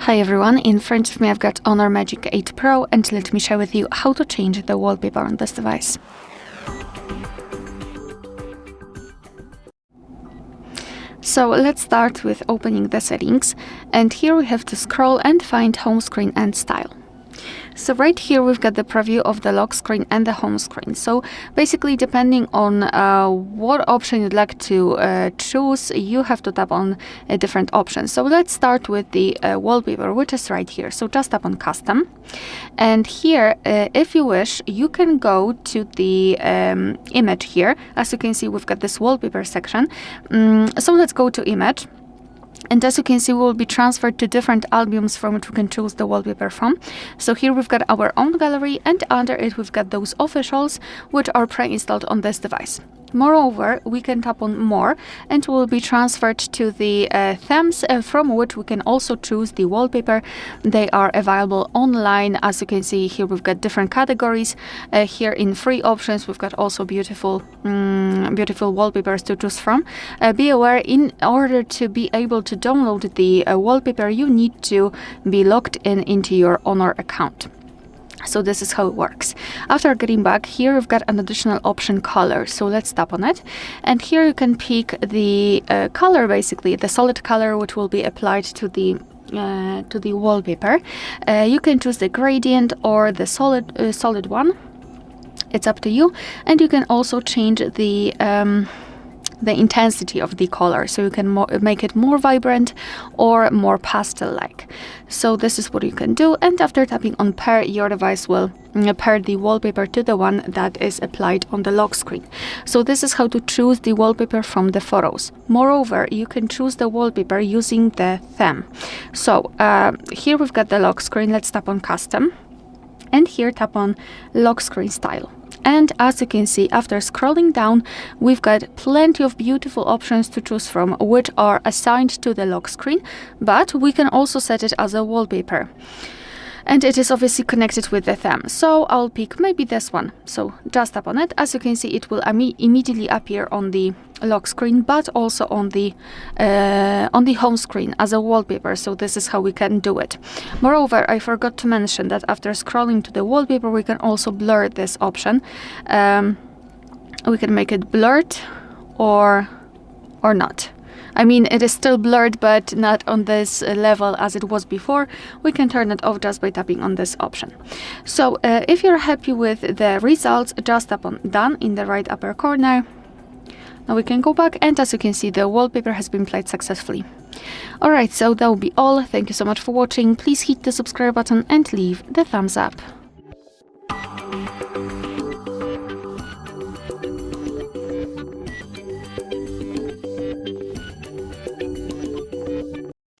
Hi everyone, in front of me I've got HONOR Magic8 Pro, and let me share with you how to change the wallpaper on this device. So let's start with opening the settings, and here we have to scroll and find home screen and style. So right here we've got the preview of the lock screen and the home screen. So basically, depending on what option you'd like to choose, you have to tap on different options. So let's start with the wallpaper, which is right here. So just tap on custom, and here if you wish, you can go to the image here. As you can see, we've got this wallpaper section. So let's go to image. And as you can see, we will be transferred to different albums from which we can choose the wallpaper from. So here we've got our own gallery, and under it we've got those officials which are pre-installed on this device. Moreover, we can tap on more and we'll be transferred to the themes from which we can also choose the wallpaper. They are available online. As you can see here, we've got different categories. Here in free options, we've got also beautiful wallpapers to choose from. Be aware, in order to be able to download the wallpaper, you need to be logged into your HONOR account. So this is how it works. After getting back, here we've got an additional option, color. So let's tap on it, and here you can pick the color, basically the solid color which will be applied to the wallpaper. You can choose the gradient or the solid one. It's up to you, and you can also change the intensity of the color, so you can make it more vibrant or more pastel-like. So this is what you can do, and after tapping on pair, your device will pair the wallpaper to the one that is applied on the lock screen. So this is how to choose the wallpaper from the photos. Moreover, you can choose the wallpaper using the theme. So here we've got the lock screen. Let's tap on custom, and here tap on lock screen style. And as you can see, after scrolling down, we've got plenty of beautiful options to choose from, which are assigned to the lock screen, but we can also set it as a wallpaper. And it is obviously connected with the theme. So I'll pick maybe this one. So just tap on it. As you can see, it will immediately appear on the lock screen, but also on the home screen as a wallpaper. So this is how we can do it. Moreover, I forgot to mention that after scrolling to the wallpaper, we can also blur this option. We can make it blurred or not. I mean, it is still blurred, but not on this level as it was before. We can turn it off just by tapping on this option. So if you're happy with the results, just tap on done in the right upper corner. Now we can go back, and as you can see, the wallpaper has been applied successfully. Alright, so that will be all. Thank you so much for watching. Please hit the subscribe button and leave the thumbs up.